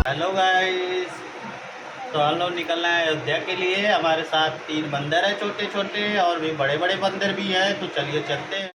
Hello guys. तो हम लोग निकल रहे हैं अयोध्या के लिए। हमारे साथ 3 बंदर हैं, छोटे छोटे, और भी बड़े बड़े बंदर भी हैं। तो चलिए चलते हैं।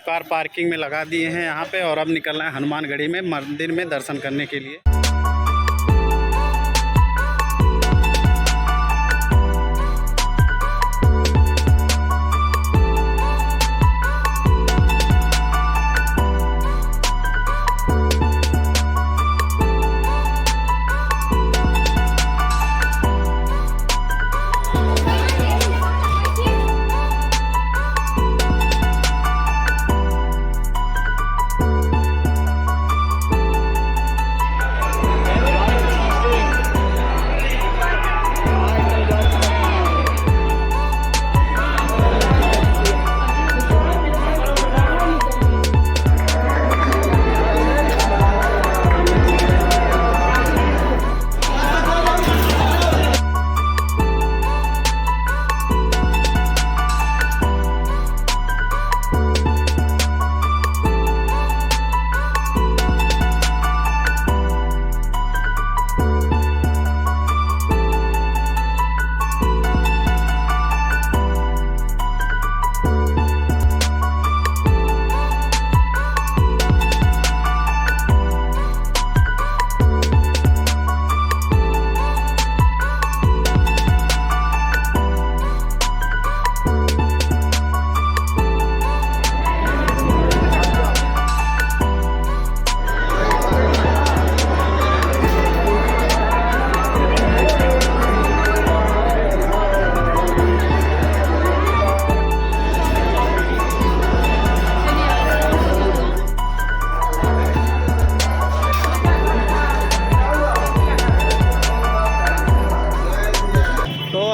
कार पार्किंग में लगा दिए हैं यहाँ पे, और अब निकलना है हनुमानगढ़ी में मंदिर में दर्शन करने के लिए।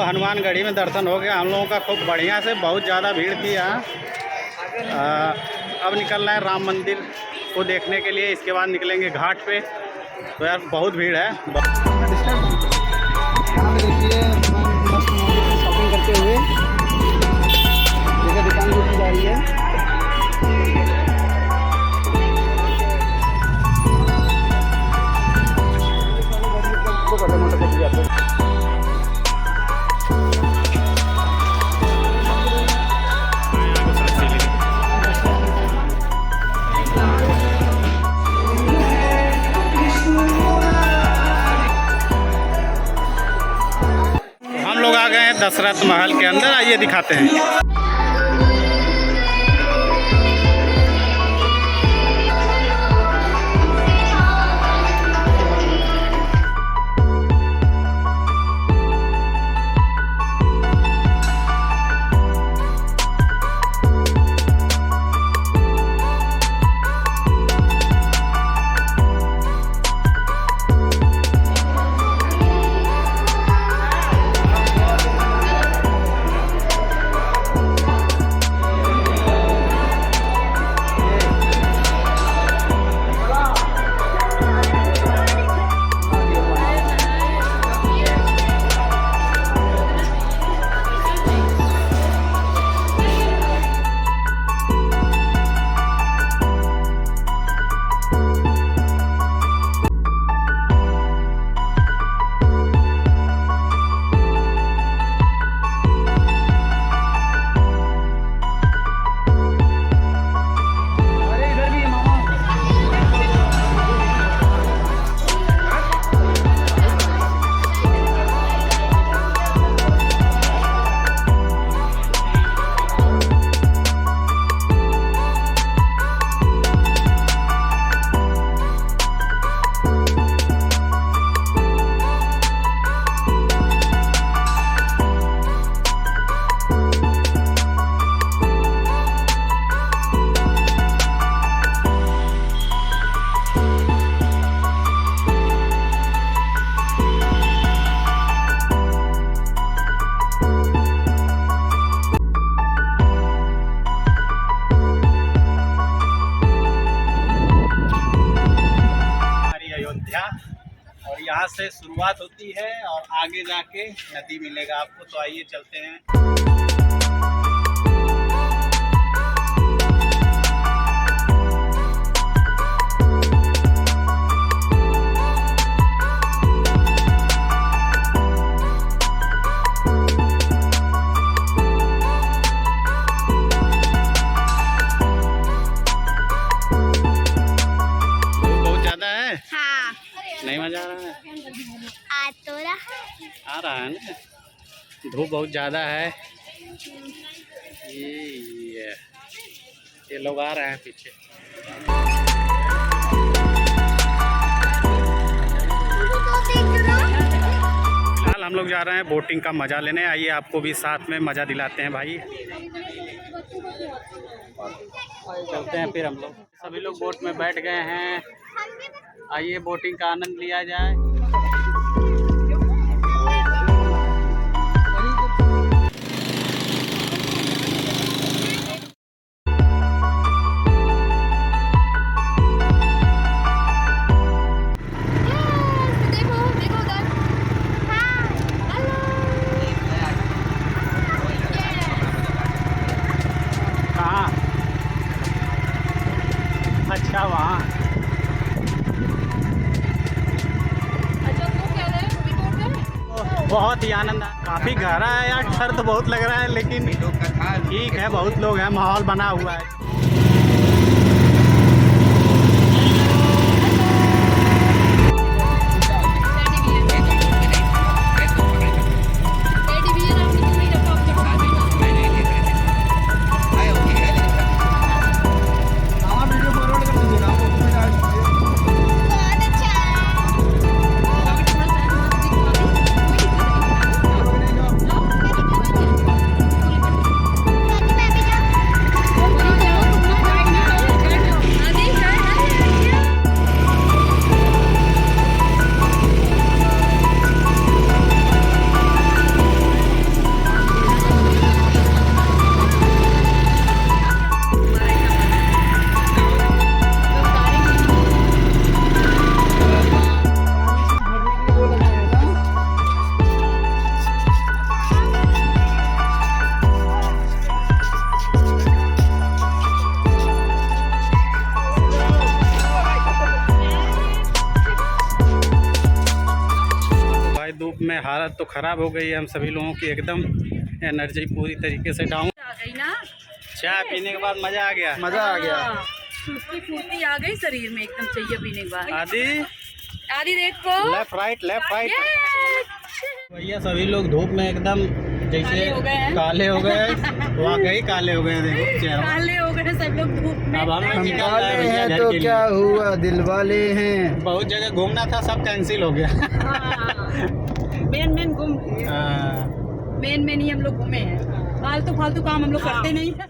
हनुमानगढ़ी में दर्शन हो गया हम लोगों का खूब बढ़िया से। बहुत ज़्यादा भीड़ थी यहाँ। अब निकलना है राम मंदिर को देखने के लिए। इसके बाद निकलेंगे घाट पे। तो यार बहुत भीड़ है। देखिए मस्त शॉपिंग करते हुए जगह दुकान की जा रही है। दशरथ महल के अंदर आइए दिखाते हैं। अयोध्या, और यहाँ से शुरुआत होती है और आगे जाके नदी मिलेगा आपको। तो आइए चलते हैं। नहीं मजा आ रहा है? आ तो रहा आ रहा है ना। धूप बहुत ज़्यादा है। ये लोग आ रहे हैं पीछे। फिलहाल हम लोग जा रहे हैं बोटिंग का मज़ा लेने। आइए आपको भी साथ में मज़ा दिलाते हैं भाई। चलते हैं फिर हम लोग। सभी लोग बोट में बैठ गए हैं। आइए बोटिंग का आनंद लिया जाए। कहाँ? अच्छा वहाँ। बहुत ही आनंद है। काफी गहरा है यार, डर तो बहुत लग रहा है, लेकिन ठीक है, बहुत लोग हैं, माहौल बना हुआ है। धूप में हालत तो ख़राब हो गई है हम सभी लोगों की, एकदम एनर्जी पूरी तरीके से डाउन आ गई ना। चाय पीने के बाद मज़ा आ गया। मजा आ गया। चुस्ती फुर्ती आ गई शरीर में एकदम, चाहिए पीने के बाद। आदि आदि देखो, लेफ्ट राइट। भैया सभी लोग धूप में एकदम जैसे काले हो गए। वाकई काले हो गए, देखो चेहरा काले हो गए सब लोग धूप में। अब हम हम काले हैं तो क्या हुआ, दिल वाले हैं। बहुत जगह घूमना था, सब कैंसिल हो गया। मेन घूम मेन ही हम लोग घूमे हैं। फालतू काम हम लोग करते नहीं है।